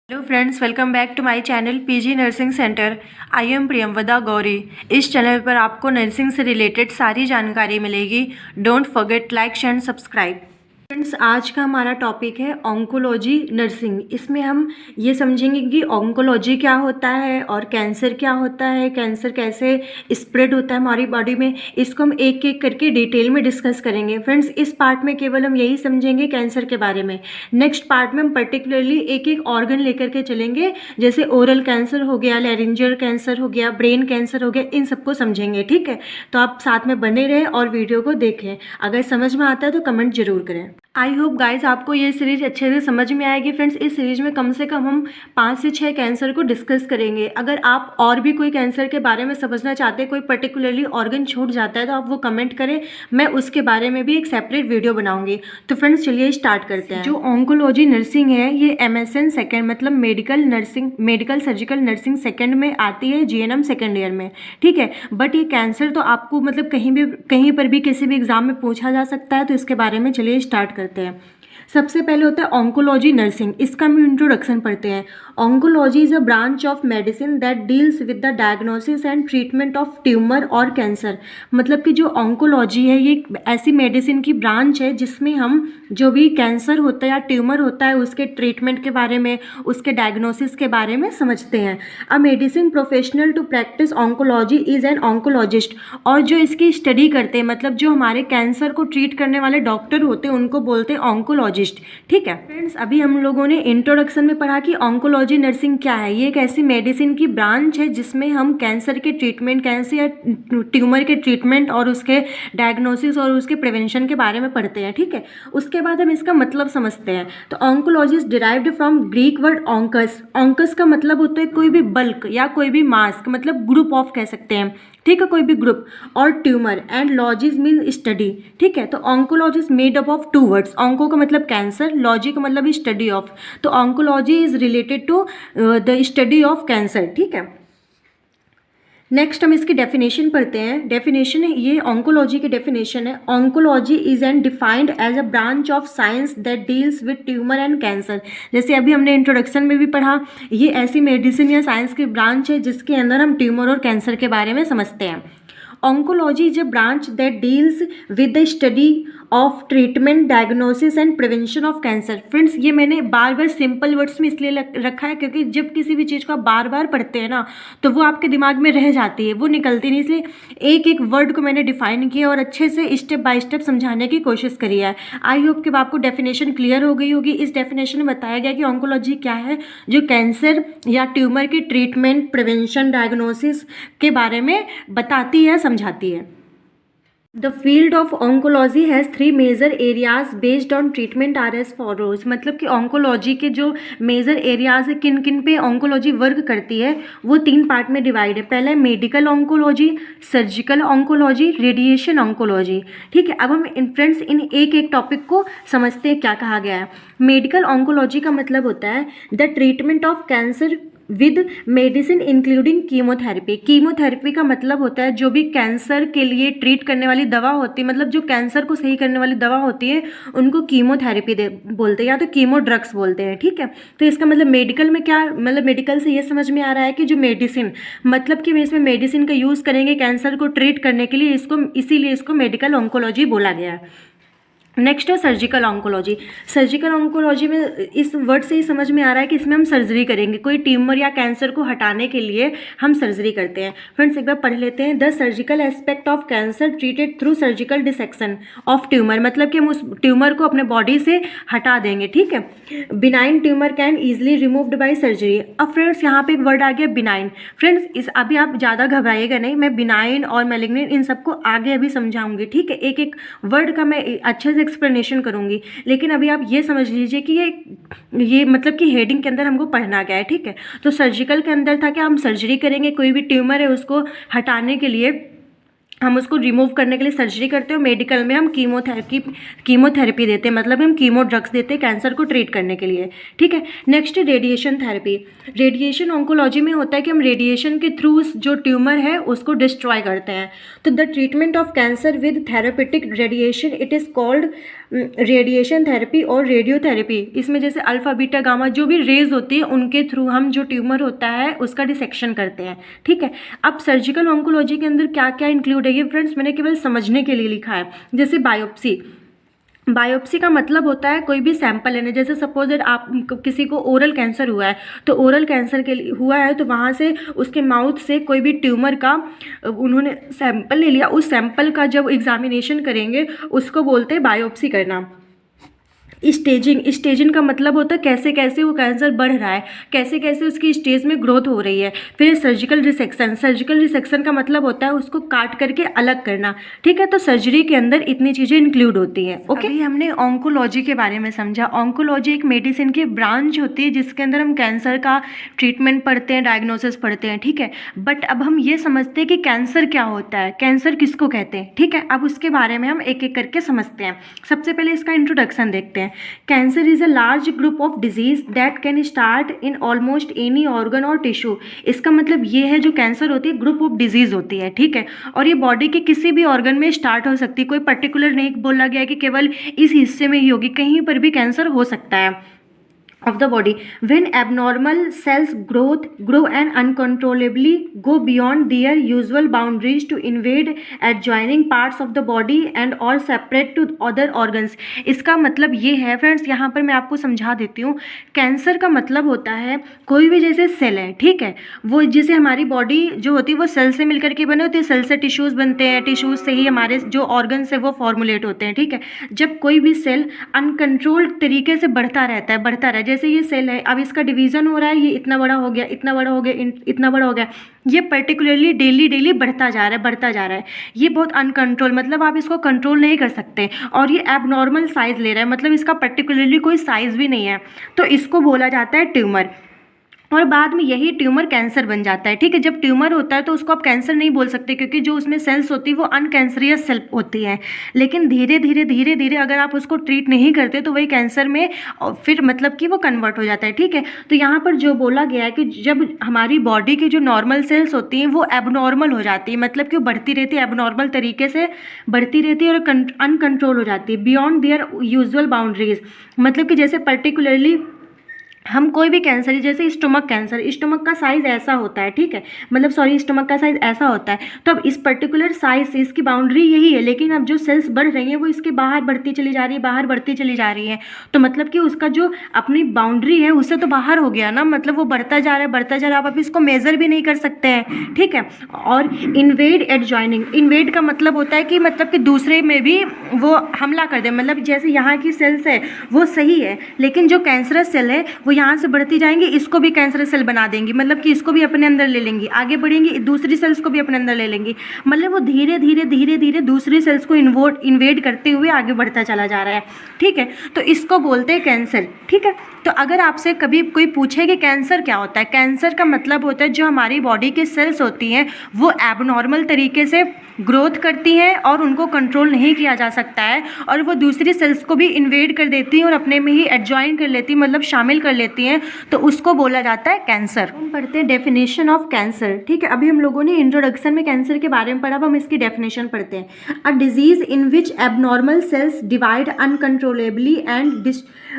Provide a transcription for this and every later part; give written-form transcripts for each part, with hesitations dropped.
Hello friends, welcome back to my channel PG nursing centre. I am Priyamvada Gauri. इस channel पर आपको nursing से related सारी जानकारी मिलेगी। Don't forget like share and subscribe. Friends, आज का हमारा टॉपिक है ऑन्कोलॉजी नर्सिंग। इसमें हम ये समझेंगे कि ऑन्कोलॉजी क्या होता है और कैंसर क्या होता है, कैंसर कैसे स्प्रेड होता है हमारी बॉडी में। इसको हम एक एक करके डिटेल में डिस्कस करेंगे। फ्रेंड्स, इस पार्ट में केवल हम यही समझेंगे कैंसर के बारे में। नेक्स्ट पार्ट में हम पर्टिकुलरली एक एक ऑर्गन लेकर के चलेंगे, जैसे ओरल कैंसर हो गया, लैरिंजियल कैंसर हो गया, ब्रेन कैंसर हो गया, इन सबको समझेंगे। ठीक है, तो आप साथ में बने रहें और वीडियो को देखें। अगर समझ में आता है तो कमेंट जरूर करें। आई होप गाइज आपको ये सीरीज अच्छे से समझ में आएगी। फ्रेंड्स, इस सीरीज में कम से कम हम 5 से 6 कैंसर को डिस्कस करेंगे। अगर आप और भी कोई कैंसर के बारे में समझना चाहते हैं, कोई पर्टिकुलरली ऑर्गन छूट जाता है, तो आप वो कमेंट करें, मैं उसके बारे में भी एक सेपरेट वीडियो बनाऊंगी। तो फ्रेंड्स, चलिए स्टार्ट करते हैं। जो ऑन्कोलॉजी नर्सिंग है ये MSN सेकेंड मतलब मेडिकल सर्जिकल नर्सिंग सेकेंड में आती है, GNM सेकेंड ईयर में। ठीक है, बट ये कैंसर तो आपको मतलब कहीं पर भी किसी भी एग्जाम में पूछा जा सकता है। तो इसके बारे में चलिए स्टार्ट करते हैं। सबसे पहले होता है ऑन्कोलॉजी नर्सिंग। इसका हम इंट्रोडक्शन पढ़ते हैं। Oncology is a branch of medicine that deals with the diagnosis and treatment of tumour और कैंसर। मतलब कि जो ऑन्कोलॉजी है ये ऐसी मेडिसिन की ब्रांच है जिसमें हम जो भी कैंसर होता है या ट्यूमर होता है उसके ट्रीटमेंट के बारे में, उसके डायग्नोसिस के बारे में समझते हैं। A medicine professional to practise oncology is an oncologist. और जो इसकी स्टडी करते हैं, मतलब जो हमारे कैंसर को ट्रीट करने वाले डॉक्टर होते हैं, उनको बोलते हैं ऑन्कोलॉजिस्ट। ठीक है फ्रेंड्स, अभी हम लोगों ने इंट्रोडक्शन में पढ़ा कि ऑन्कोलॉजी नर्सिंग क्या है। ये एक ऐसी मेडिसिन की ब्रांच है जिसमें हम कैंसर के ट्रीटमेंट, कैंसर या ट्यूमर के ट्रीटमेंट और उसके डायग्नोसिस और उसके प्रिवेंशन के बारे में पढ़ते हैं। ठीक है, उसके बाद हम इसका मतलब समझते हैं। तो oncology is derived from Greek word onkos. Onkos का मतलब होता है कोई भी बल्क या कोई भी मास, मतलब ग्रुप ऑफ कह सकते हैं। ठीक है, कोई भी ग्रुप। और tumour and logies mean study. ठीक है, तो oncology is made up of 2 words. Onco का मतलब कैंसर, लॉजी का मतलब स्टडी ऑफ। तो oncology is related to the study of cancer. ठीक है, नेक्स्ट हम इसकी डेफिनेशन पढ़ते हैं। डेफिनेशन है, ये ऑन्कोलॉजी की डेफिनेशन है। Oncology is an defined as a branch of science that deals with tumour and cancer. जैसे अभी हमने इंट्रोडक्शन में भी पढ़ा, ये ऐसी मेडिसिन या साइंस की ब्रांच है जिसके अंदर हम ट्यूमर और कैंसर के बारे में समझते हैं। Oncology is a branch that deals with the study of treatment, diagnosis and prevention of cancer. Friends, ये मैंने बार बार सिंपल वर्ड्स में इसलिए रखा है क्योंकि जब किसी भी चीज़ को आप बार बार पढ़ते हैं ना, तो वो आपके दिमाग में रह जाती है, वो निकलती नहीं। इसलिए एक एक वर्ड को मैंने डिफाइन किया और अच्छे से स्टेप बाय स्टेप समझाने की कोशिश करी है। आई होप कि आपको डेफिनेशन क्लियर हो गई होगी। इस डेफिनेशन में बताया गया कि ऑन्कोलॉजी क्या है, जो कैंसर या ट्यूमर के ट्रीटमेंट, प्रिवेंशन, डायग्नोसिस के बारे में बताती है, समझाती है। The field of oncology has 3 major areas based on treatment are as follows. मतलब कि ऑन्कोलॉजी के जो मेजर एरियाज है, किन किन पे ऑन्कोलॉजी वर्क करती है, वो 3 पार्ट में डिवाइड है। पहला है medical oncology, surgical oncology, radiation oncology. ठीक है, अब हम फ्रेंड्स इन एक एक टॉपिक को समझते हैं क्या कहा गया है। मेडिकल ऑन्कोलॉजी का मतलब होता है the treatment of cancer with medicine including chemotherapy. Chemotherapy का मतलब होता है जो भी कैंसर के लिए ट्रीट करने वाली दवा होती है, मतलब जो कैंसर को सही करने वाली दवा होती है, उनको कीमोथेरेपी बोलते हैं या तो कीमो ड्रग्स बोलते हैं। ठीक है, तो इसका मतलब मेडिकल में क्या, मतलब मेडिकल से ये समझ में आ रहा है कि जो मेडिसिन, मतलब कि इसमें मेडिसिन का यूज़ करेंगे कैंसर को ट्रीट करने के लिए, इसीलिए इसको मेडिकल ऑन्कोलॉजी बोला गया है। नेक्स्ट है सर्जिकल ऑन्कोलॉजी। सर्जिकल ऑन्कोलॉजी में इस वर्ड से ही समझ में आ रहा है कि इसमें हम सर्जरी करेंगे, कोई ट्यूमर या कैंसर को हटाने के लिए हम सर्जरी करते हैं। फ्रेंड्स, एक बार पढ़ लेते हैं। The surgical aspect of cancer treated through surgical dissection of tumour. मतलब कि हम उस ट्यूमर को अपने बॉडी से हटा देंगे। ठीक है, benign tumour can easily removed by surgery. अब फ्रेंड्स, यहाँ पे एक वर्ड आ गया बिनाइन। फ्रेंड्स, इस अभी आप ज़्यादा घबराइएगा नहीं, मैं बिनाइन और मैलिग्नेंट इन सबको आगे अभी समझाऊंगी। ठीक है, एक एक वर्ड का मैं अच्छे से एक्सप्लेनेशन करूंगी, लेकिन अभी आप ये समझ लीजिए कि ये मतलब कि हेडिंग के अंदर हमको पढ़ना क्या है। ठीक है, तो सर्जिकल के अंदर था कि हम सर्जरी करेंगे, कोई भी ट्यूमर है उसको हटाने के लिए, हम उसको रिमूव करने के लिए सर्जरी करते हैं। मेडिकल में हम कीमोथेरेपी देते हैं, मतलब हम कीमो ड्रग्स देते हैं कैंसर को ट्रीट करने के लिए। ठीक है, next radiation therapy. Radiation oncology में होता है कि हम रेडिएशन के थ्रू जो ट्यूमर है उसको डिस्ट्रॉय करते हैं। तो the treatment of cancer with therapeutic radiation it is called radiation therapy और रेडियोथेरेपी, इसमें जैसे अल्फ़ा बीटा गामा जो भी रेज होती है उनके थ्रू हम जो ट्यूमर होता है उसका डिसेक्शन करते हैं। ठीक है, अब सर्जिकल ऑन्कोलॉजी के अंदर क्या क्या इंक्लूड है ये फ्रेंड्स मैंने केवल समझने के लिए लिखा है। जैसे बायोप्सी, बायोप्सी का मतलब होता है कोई भी सैंपल लेना। जैसे सपोज दैट आप किसी को ओरल कैंसर हुआ है, तो ओरल कैंसर के लिए हुआ है तो वहाँ से उसके माउथ से कोई भी ट्यूमर का उन्होंने सैंपल ले लिया, उस सैंपल का जब एग्जामिनेशन करेंगे उसको बोलते हैं बायोप्सी करना। स्टेजिंग का मतलब होता है कैसे कैसे वो कैंसर बढ़ रहा है, कैसे कैसे उसकी स्टेज में ग्रोथ हो रही है। फिर सर्जिकल रिसेक्शन का मतलब होता है उसको काट करके अलग करना। ठीक है, तो सर्जरी के अंदर इतनी चीज़ें इंक्लूड होती हैं। ओके, अभी हमने ऑन्कोलॉजी के बारे में समझा। ऑन्कोलॉजी एक मेडिसिन की ब्रांच होती है जिसके अंदर हम कैंसर का ट्रीटमेंट पढ़ते हैं, डायग्नोसिस पढ़ते हैं। ठीक है, बट अब हम ये समझते हैं कि कैंसर क्या होता है, कैंसर किसको कहते हैं। ठीक है, अब उसके बारे में हम एक एक करके समझते हैं। सबसे पहले इसका इंट्रोडक्शन देखते हैं। Cancer is a large group of disease that can start in almost any organ और टिश्यू। इसका मतलब ये है जो कैंसर होती है ग्रुप ऑफ डिजीज होती है। ठीक है, और ये बॉडी के किसी भी ऑर्गन में स्टार्ट हो सकती है, कोई पर्टिकुलर नहीं बोला गया है कि केवल इस हिस्से में ही होगी, कहीं पर भी कैंसर हो सकता है of the body. When abnormal cells grow and uncontrollably go beyond their usual boundaries to invade adjoining parts of the body and or separate to other organs. इसका मतलब ये है फ्रेंड्स, यहाँ पर मैं आपको समझा देती हूँ। कैंसर का मतलब होता है कोई भी जैसे सेल है, ठीक है, वो जैसे हमारी बॉडी जो होती है वो सेल से मिलकर के बने होती है, सेल से टिश्यूज़ बनते हैं, टिश्यूज़ से ही हमारे जो ऑर्गन्स है वो फॉर्मुलेट होते हैं। ठीक है, जब कोई भी सेल अनकंट्रोल्ड तरीके से बढ़ता रहता है, जैसे ये सेल है, अब इसका डिवीजन हो रहा है, ये इतना बड़ा हो गया, इतना बड़ा हो गया, इतना बड़ा हो गया, ये पर्टिकुलरली डेली बढ़ता जा रहा है। ये बहुत अनकंट्रोल, मतलब आप इसको कंट्रोल नहीं कर सकते, और ये एबनॉर्मल साइज ले रहा है, मतलब इसका पर्टिकुलरली कोई साइज भी नहीं है, तो इसको बोला जाता है ट्यूमर। और बाद में यही ट्यूमर कैंसर बन जाता है। ठीक है, जब ट्यूमर होता है तो उसको आप कैंसर नहीं बोल सकते, क्योंकि जो उसमें सेल्स होती है वो अनकैंसरियस सेल होती है। लेकिन धीरे धीरे अगर आप उसको ट्रीट नहीं करते तो वही कैंसर में फिर मतलब कि वो कन्वर्ट हो जाता है। ठीक है, तो यहाँ पर जो बोला गया है कि जब हमारी बॉडी की जो नॉर्मल सेल्स होती हैं वो एबनॉर्मल हो जाती है, मतलब कि वो बढ़ती रहती है, एबनॉर्मल तरीके से बढ़ती रहती है और अनकंट्रोल हो जाती है, बियॉन्ड देयर यूजुअल बाउंड्रीज। मतलब कि जैसे पर्टिकुलरली हम कोई भी कैंसर, जैसे स्टमक कैंसर, स्टमक का साइज़ ऐसा होता है। ठीक है, मतलब स्टमक का साइज़ ऐसा होता है, तो अब इस पर्टिकुलर साइज से इसकी बाउंड्री यही है, लेकिन अब जो सेल्स बढ़ रही हैं वो इसके बाहर बढ़ती चली जा रही है, तो मतलब कि उसका जो अपनी बाउंड्री है उससे तो बाहर हो गया ना, मतलब वो बढ़ता जा रहा है, आप इसको मेज़र भी नहीं कर सकते हैं। ठीक है, और इन्वेड एडजॉइनिंग, इन्वेड का मतलब होता है कि मतलब कि दूसरे में भी वो हमला कर दे, मतलब जैसे यहाँ की सेल्स है वो सही है, लेकिन जो कैंसरस सेल है वो यहाँ से बढ़ती जाएंगी, इसको भी कैंसरस सेल बना देंगी, मतलब कि इसको भी अपने अंदर ले लेंगी, आगे बढ़ेंगी, दूसरी सेल्स को भी अपने अंदर ले लेंगी, मतलब वो धीरे धीरे दूसरी सेल्स को इन्वेड करते हुए आगे बढ़ता चला जा रहा है। ठीक है, तो इसको बोलते हैं कैंसर। ठीक है, तो अगर आपसे कभी कोई पूछे कि कैंसर क्या होता है, कैंसर का मतलब होता है जो हमारी बॉडी के सेल्स होती हैं वो एबनॉर्मल तरीके से ग्रोथ करती हैं और उनको कंट्रोल नहीं किया जा सकता है, और वो दूसरी सेल्स को भी इन्वेड कर देती हैं और अपने में ही एडजॉइन कर लेती हैं, मतलब शामिल कर लेती हैं, तो उसको बोला जाता है कैंसर। हम पढ़ते हैं डेफिनेशन ऑफ कैंसर। ठीक है, अभी हम लोगों ने इंट्रोडक्शन में कैंसर के बारे में पढ़ा, अब हम इसकी डेफिनेशन पढ़ते हैं। A disease in which abnormal cells divide uncontrollably and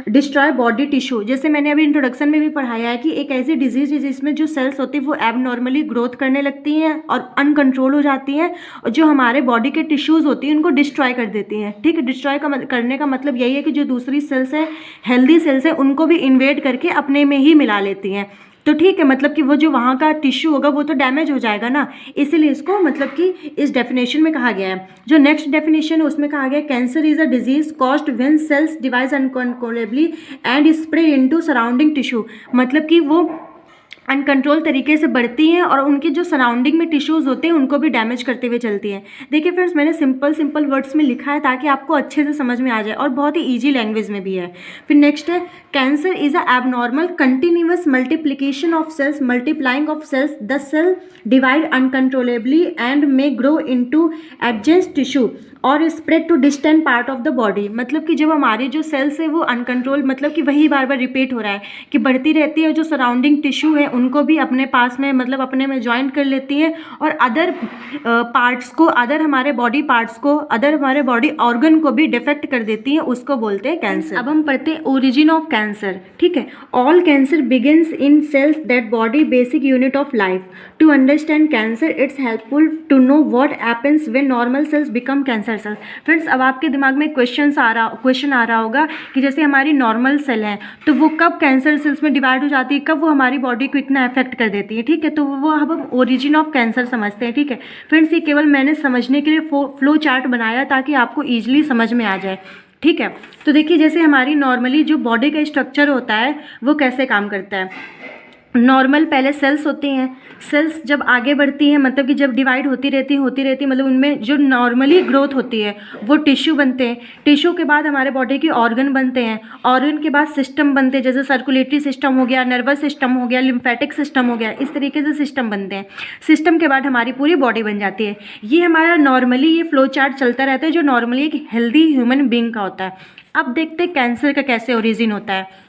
destroy body tissue. जैसे मैंने अभी इंट्रोडक्शन में भी पढ़ाया है कि एक ऐसी डिजीज है जिसमें जो सेल्स होती है वो एबनॉर्मली ग्रोथ करने लगती हैं और अनकंट्रोल हो जाती हैं, और जो हमारे बॉडी के टिश्यूज़ होती हैं उनको डिस्ट्रॉय कर देती हैं। ठीक है, डिस्ट्रॉय करने का मतलब यही है कि जो दूसरी सेल्स है, हेल्दी सेल्स है, उनको भी इन्वेड करके अपने में ही मिला लेती हैं। तो ठीक है, मतलब कि वो जो वहाँ का टिश्यू होगा वो तो डैमेज हो जाएगा ना, इसीलिए इसको मतलब कि इस डेफिनेशन में कहा गया है। जो नेक्स्ट डेफिनेशन है उसमें कहा गया cancer is a disease caused when cells divide uncontrollably and spread into surrounding tissue, मतलब कि वो अनकंट्रोल तरीके से बढ़ती हैं और उनके जो सराउंडिंग में टिश्यूज़ होते हैं उनको भी डैमेज करते हुए चलती हैं। देखिए फ्रेंड्स, मैंने सिंपल वर्ड्स में लिखा है ताकि आपको अच्छे से समझ में आ जाए, और बहुत ही ईजी लैंग्वेज में भी है। फिर नेक्स्ट है cancer is a abnormal continuous multiplication of cells multiplying of cells, the cell divide uncontrollably and may grow into adjacent tissue और spread to distant part of the body. मतलब कि जब हमारी जो सेल्स है वो अनकंट्रोल, मतलब कि वही बार बार रिपीट हो रहा है कि बढ़ती रहती है, जो सराउंडिंग टिश्यू है उनको भी अपने पास में मतलब अपने में ज्वाइन कर लेती हैं और अदर पार्ट्स को, अदर हमारे बॉडी पार्ट्स को, अदर हमारे बॉडी ऑर्गन को भी डिफेक्ट कर देती हैं, उसको बोलते हैं कैंसर। अब हम पढ़ते हैं ओरिजिन ऑफ कैंसर। ठीक है, all cancer begins in cells that body basic unit of life. To understand cancer it's helpful to know what happens when normal cells become cancer cells. Friends, अब आपके दिमाग में क्वेश्चन आ रहा होगा कि जैसे हमारी नॉर्मल सेल है तो वो कब कैंसर सेल्स में डिवाइड हो जाती है, कब वो हमारी बॉडी को इतना अफेक्ट कर देती है। ठीक है, तो वो अब हम ओरिजिन ऑफ कैंसर समझते हैं। ठीक है फ्रेंड्स, ये केवल मैंने समझने के लिए फ्लो चार्ट बनाया ताकि आपको ईजिली समझ में आ जाए। ठीक है, तो देखिए जैसे हमारी नॉर्मली जो बॉडी का स्ट्रक्चर होता है वो कैसे काम करता है। नॉर्मल पहले सेल्स होती हैं, सेल्स जब आगे बढ़ती हैं मतलब कि जब डिवाइड होती रहती मतलब उनमें जो नॉर्मली ग्रोथ होती है वो टिश्यू बनते हैं। टिश्यू के बाद हमारे बॉडी के ऑर्गन बनते हैं, ऑर्गन के बाद सिस्टम बनते हैं, जैसे सर्कुलेटरी सिस्टम हो गया, नर्वस सिस्टम हो गया, लिम्फेटिक सिस्टम हो गया, इस तरीके से सिस्टम बनते हैं। सिस्टम के बाद हमारी पूरी बॉडी बन जाती है। ये हमारा नॉर्मली ये फ्लो चार्ट चलता रहता है जो नॉर्मली एक हेल्दी ह्यूमन बींग का होता है। अब देखते हैं कैंसर का कैसे ओरिजिन होता है।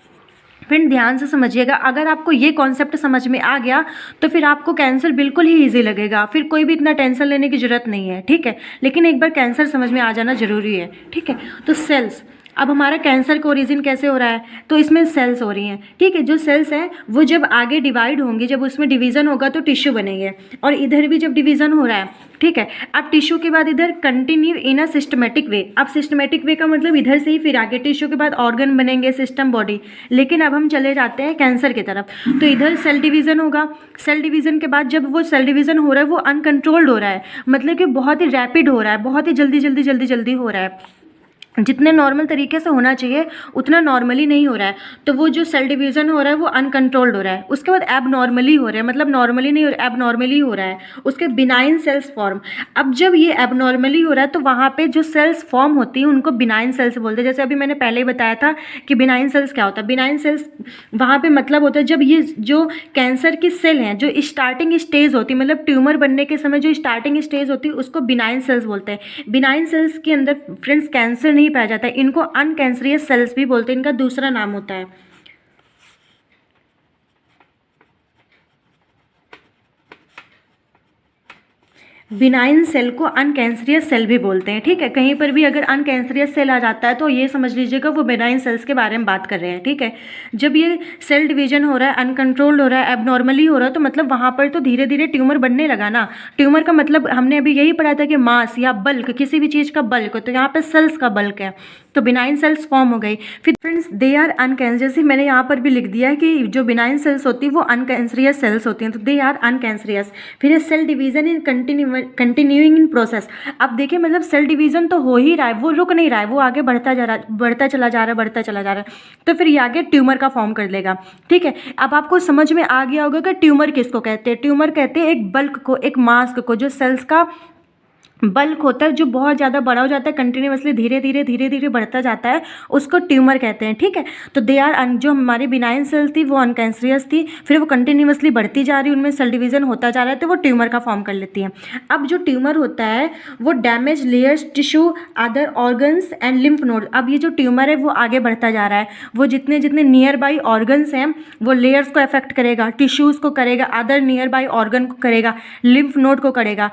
फ्रेंड ध्यान से समझिएगा, अगर आपको ये कॉन्सेप्ट समझ में आ गया तो फिर आपको कैंसर बिल्कुल ही इजी लगेगा, फिर कोई भी इतना टेंशन लेने की ज़रूरत नहीं है। ठीक है, लेकिन एक बार कैंसर समझ में आ जाना ज़रूरी है। ठीक है, तो सेल्स, अब हमारा कैंसर का ओरिजिन कैसे हो रहा है, तो इसमें सेल्स हो रही हैं। ठीक है, जो सेल्स हैं वो जब आगे डिवाइड होंगी, जब उसमें डिवीज़न होगा तो टिश्यू बनेंगे, और इधर भी जब डिवीज़न हो रहा है। ठीक है, अब टिश्यू के बाद इधर continue in a systematic way. अब सिस्टमेटिक वे का मतलब इधर से ही फिर आगे टिश्यू के बाद ऑर्गन बनेंगे, सिस्टम, बॉडी। लेकिन अब हम चले जाते हैं कैंसर की तरफ, तो इधर सेल डिवीज़न होगा। सेल डिवीज़न के बाद जब वो सेल डिवीज़न हो रहा है वो अनकंट्रोल्ड हो रहा है, मतलब कि बहुत ही रैपिड हो रहा है, बहुत ही जल्दी हो रहा है। जितने नॉर्मल तरीके से होना चाहिए उतना नॉर्मली नहीं हो रहा है, तो वो जो सेल डिवीज़न हो रहा है वो अनकंट्रोल्ड हो रहा है। उसके बाद एबनॉर्मली हो रहा है, मतलब नॉर्मली नहीं हो रहा है, एबनॉर्मली हो रहा है। उसके बिनाइन सेल्स फॉर्म। अब जब ये एबनॉर्मली हो रहा है तो वहाँ पे जो सेल्स फॉर्म होती हैं उनको बिनाइन सेल्स बोलते हैं। जैसे अभी मैंने पहले ही बताया था कि बिनाइन सेल्स क्या होता है। बिनाइन सेल्स वहाँ पर मतलब होता है जब ये जो कैंसर की सेल हैं जो स्टार्टिंग स्टेज होती है, मतलब ट्यूमर बनने के समय जो स्टार्टिंग स्टेज होती है उसको बिनाइन सेल्स बोलते हैं। बिनाइन सेल्स के अंदर फ्रेंड्स कैंसर नहीं पाया जाता है, इनको अनकैंसरियस सेल्स भी बोलते हैं, इनका दूसरा नाम होता है। बिनाइन सेल को अनकैंसरियस सेल भी बोलते हैं। ठीक है, कहीं पर भी अगर अनकैंसरियस सेल आ जाता है तो ये समझ लीजिएगा वो बिनाइन सेल्स के बारे में बात कर रहे हैं। ठीक है, जब ये सेल डिवीजन हो रहा है, अनकंट्रोल्ड हो रहा है, एबनॉर्मली हो रहा है, तो मतलब वहाँ पर तो धीरे धीरे ट्यूमर बनने लगा ना। ट्यूमर का मतलब हमने अभी यही पढ़ा था कि मास या बल्क, किसी भी चीज़ का बल्क, तो यहाँ पर सेल्स का बल्क है, तो बिनाइन सेल्स फॉर्म हो गई। फिर फ्रेंड्स दे आर अनकैंसर, जैसे मैंने यहाँ पर भी लिख दिया है कि जो बिनाइन सेल्स होती है वो अनकैंसरियस सेल्स होती हैं, तो दे आर अनकैंसरियस। फिर cell division in continuing in process. अब देखिए मतलब सेल डिवीजन तो हो ही रहा है, वो रुक नहीं रहा है, वो आगे बढ़ता चला जा रहा है, तो फिर ये आगे ट्यूमर का फॉर्म कर लेगा। ठीक है, अब आपको समझ में आ गया होगा कि ट्यूमर किसको कहते हैं। ट्यूमर कहते हैं एक बल्क को, एक मास को, जो सेल्स का बल्क होता है जो बहुत ज़्यादा बड़ा हो जाता है, कंटिन्यूसली धीरे धीरे बढ़ता जाता है, उसको ट्यूमर कहते हैं। ठीक है, तो दे आर जो हमारी बिनाइन सेल्स थी वो अनकैंसरियस थी, फिर वो कंटिन्यूसली बढ़ती जा रही, उनमें सेल डिवीजन होता जा रहा है, तो वो ट्यूमर का फॉर्म कर लेती हैं। अब जो ट्यूमर होता है वो damage layers tissue, other organs and lymph node. अब ये जो ट्यूमर है वो आगे बढ़ता जा रहा है, वो जितने जितने नियर बाई ऑर्गन्स हैं वो लेयर्स को अफेक्ट करेगा, टिश्यूज़ को करेगा, अदर नियर बाई ऑर्गन को करेगा, लिम्फ नोड को करेगा।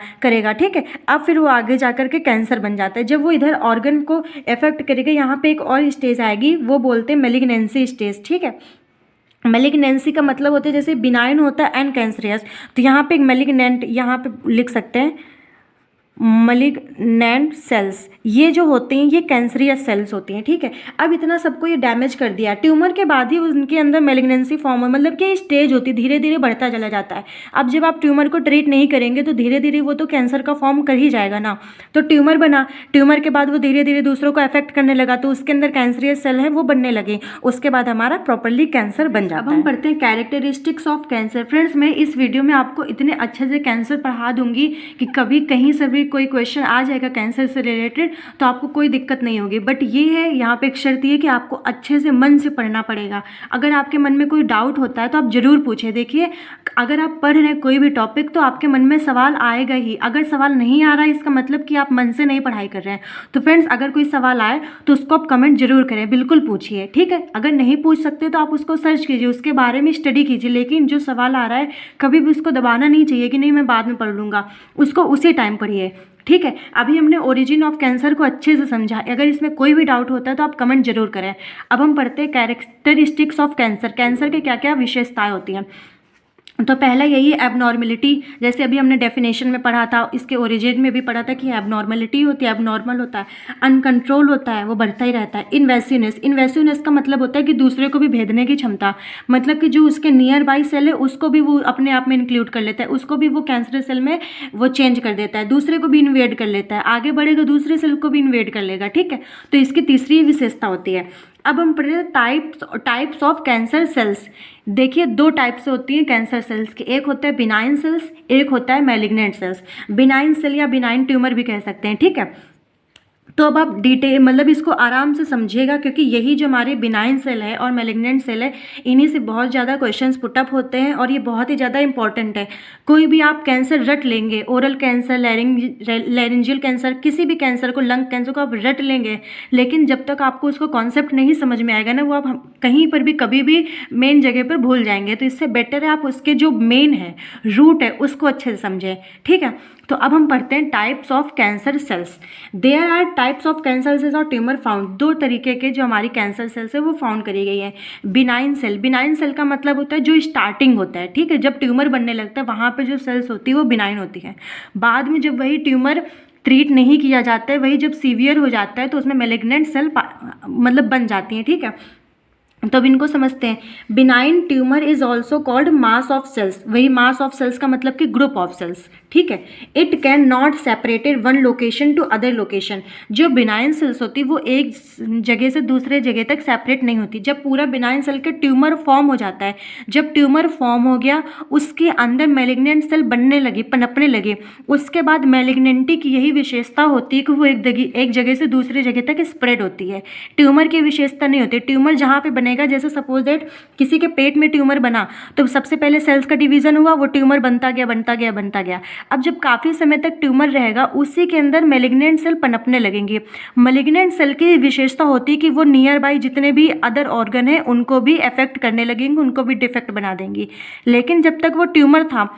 ठीक है, अब फिर वो आगे जाकर के कैंसर बन जाता है। जब वो इधर ऑर्गन को इफेक्ट करेगा, यहाँ पे एक और स्टेज आएगी, वो बोलते हैं मैलिग्नेंसी स्टेज। ठीक है, मैलिग्नेंसी का मतलब होता है जैसे बिनाइन होता है एंड कैंसरियस, तो यहाँ पे एक मैलिग्नेंट, यहाँ पे लिख सकते हैं मलिग्नेंट सेल्स, ये जो होते हैं ये कैंसरियस सेल्स होती हैं। ठीक है, अब इतना सबको ये डैमेज कर दिया, ट्यूमर के बाद ही उनके अंदर मैलिग्नेंसी फॉर्म हो, मतलब कि स्टेज होती है, धीरे धीरे बढ़ता चला जाता है। अब जब आप ट्यूमर को ट्रीट नहीं करेंगे तो धीरे धीरे वो तो कैंसर का फॉर्म कर ही जाएगा ना। तो ट्यूमर बना, ट्यूमर के बाद वो धीरे धीरे दूसरों को अफेक्ट करने लगा, तो उसके अंदर कैंसरियस सेल है वो बनने लगे, उसके बाद हमारा प्रॉपरली कैंसर बन जाता है। अब हम पढ़ते हैं कैरेक्टरिस्टिक्स ऑफ कैंसर। फ्रेंड्स मैं इस वीडियो में आपको इतने अच्छे से कैंसर पढ़ा दूंगी कि कभी कहीं से भी कोई क्वेश्चन आ जाएगा कैंसर से रिलेटेड तो आपको कोई दिक्कत नहीं होगी। बट ये है, यहाँ पे एक शर्त ये है कि आपको अच्छे से मन से पढ़ना पड़ेगा। अगर आपके मन में कोई डाउट होता है तो आप ज़रूर पूछें। देखिए अगर आप पढ़ रहे हैं कोई भी टॉपिक तो आपके मन में सवाल आएगा ही। अगर सवाल नहीं आ रहा है इसका मतलब कि आप मन से नहीं पढ़ाई कर रहे हैं। तो फ्रेंड्स, अगर कोई सवाल आए तो उसको आप कमेंट जरूर करें, बिल्कुल पूछिए, ठीक है। अगर नहीं पूछ सकते तो आप उसको सर्च कीजिए, उसके बारे में स्टडी कीजिए, लेकिन जो सवाल आ रहा है कभी भी उसको दबाना नहीं चाहिए कि नहीं मैं बाद में पढ़ लूँगा, उसको उसी टाइम पढ़िए, ठीक है। अभी हमने ओरिजिन ऑफ कैंसर को अच्छे से समझा। अगर इसमें कोई भी डाउट होता है तो आप कमेंट जरूर करें। अब हम पढ़ते हैं कैरेक्टरिस्टिक्स ऑफ कैंसर। कैंसर के क्या क्या विशेषताएं होती हैं। तो पहला यही है एबनॉर्मलिटी। जैसे अभी हमने डेफिनेशन में पढ़ा था, इसके ओरिजिन में भी पढ़ा था कि एबनॉर्मलिटी होती है, एबनॉर्मल होता है, अनकंट्रोल होता है, वो बढ़ता ही रहता है। इन्वेसिवनेस, इन्वेसिवनेस का मतलब होता है कि दूसरे को भी भेदने की क्षमता, मतलब कि जो उसके नियर बाई सेल है उसको भी वो अपने आप में इंक्लूड कर लेता है, उसको भी वो कैंसर सेल में वो चेंज कर देता है, दूसरे को भी इन्वेड कर लेता है, आगे बढ़ेगा दूसरे सेल को भी इन्वेड कर लेगा, ठीक है। तो इसकी तीसरी विशेषता होती है। अब हम पढ़े टाइप्स ऑफ कैंसर सेल्स। देखिए, दो टाइप से होती हैं कैंसर सेल्स की, एक होता है बिनाइन सेल्स, एक होता है मैलिग्नेंट सेल्स। बिनाइन सेल या बिनाइन ट्यूमर भी कह सकते हैं, ठीक है। तो अब आप डिटेल मतलब इसको आराम से समझिएगा, क्योंकि यही जो हमारे बिनाइन सेल है और मैलिग्नेंट सेल है, इन्हीं से बहुत ज़्यादा क्वेश्चंस पुटअप होते हैं और ये बहुत ही ज़्यादा इंपॉर्टेंट है। कोई भी आप कैंसर रट लेंगे, ओरल कैंसर, लैरिंजियल कैंसर, किसी भी कैंसर को, लंग कैंसर को आप रट लेंगे, लेकिन जब तक आपको उसको कॉन्सेप्ट नहीं समझ में आएगा ना, वो आप कहीं पर भी कभी भी मेन जगह पर भूल जाएंगे। तो इससे बेटर है आप उसके जो मेन है, रूट है, उसको अच्छे से समझें, ठीक है। तो अब हम पढ़ते हैं types of cancer cells. There are types of cancer cells और ट्यूमर फाउंड। दो तरीके के जो हमारी कैंसर सेल्स है वो फाउंड करी गई है। बिनाइन सेल, बिनाइन सेल का मतलब होता है जो स्टार्टिंग होता है, ठीक है। जब ट्यूमर बनने लगता है वहाँ पे जो सेल्स होती है वो बिनाइन होती है। बाद में जब वही ट्यूमर ट्रीट नहीं किया जाता है, वही जब सीवियर हो जाता है तो उसमें मैलिग्नेंट सेल मतलब बन जाती हैं, ठीक है। तो अब इनको समझते हैं। Benign tumour is also called mass of cells. वही मास ऑफ सेल्स का मतलब कि ग्रुप ऑफ सेल्स, ठीक है। It can not separated one location to other location. जो बिनाइन सेल्स होती है वो एक जगह से दूसरे जगह तक सेपरेट नहीं होती। जब पूरा बिनाइन सेल के ट्यूमर फॉर्म हो जाता है, जब ट्यूमर फॉर्म हो गया, उसके अंदर मैलिग्नेंट सेल बनने लगे, पनपने लगे, उसके बाद मैलिग्नेंटी की यही विशेषता होती है कि वो एक जगह से दूसरी जगह तक स्प्रेड होती है। ट्यूमर की विशेषता नहीं होती। ट्यूमर जहाँ पे बनेगा, जैसे सपोज दैट किसी के पेट में ट्यूमर बना तो सबसे पहले सेल्स का डिवीजन हुआ, वो ट्यूमर बनता गया बनता गया बनता गया। अब जब काफ़ी समय तक ट्यूमर रहेगा, उसी के अंदर मैलिग्नेंट सेल पनपने लगेंगे। मैलिग्नेंट सेल की विशेषता होती है कि वो नियर बाई जितने भी अदर ऑर्गन हैं उनको भी अफेक्ट करने लगेंगे, उनको भी डिफेक्ट बना देंगी। लेकिन जब तक वो ट्यूमर था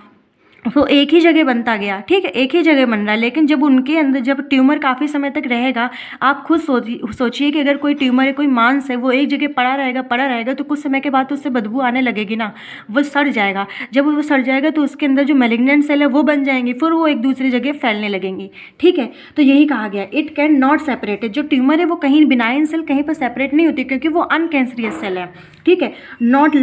वो एक ही जगह बनता गया, ठीक है, एक ही जगह बन रहा है। लेकिन जब उनके अंदर जब ट्यूमर काफ़ी समय तक रहेगा, आप खुद सोचिए कि अगर कोई ट्यूमर है, कोई मांस है, वो एक जगह पड़ा रहेगा तो कुछ समय के बाद उससे बदबू आने लगेगी ना, वो सड़ जाएगा। जब वो सड़ जाएगा तो उसके अंदर जो मैलिग्नेंट सेल है वो बन जाएंगी, फिर वो एक दूसरी जगह फैलने लगेंगी, ठीक है। तो यही कहा गया, इट कैन नॉट सेपरेटेड। जो ट्यूमर है वो कहीं बिनाइन सेल कहीं पर सेपरेट नहीं होती, क्योंकि वो अनकैंसरियस सेल है, ठीक है। Not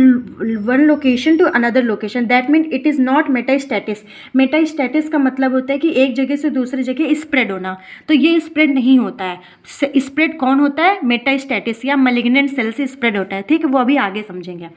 one location to another location, that mean it is not metastasis. Metastasis का मतलब होता है कि एक जगह से दूसरी जगह स्प्रेड होना, तो ये स्प्रेड नहीं होता है। स्प्रेड कौन होता है? मेटास्टैटिस या मैलिग्नेंट सेल से स्प्रेड होता है, ठीक है, वो अभी आगे समझेंगे।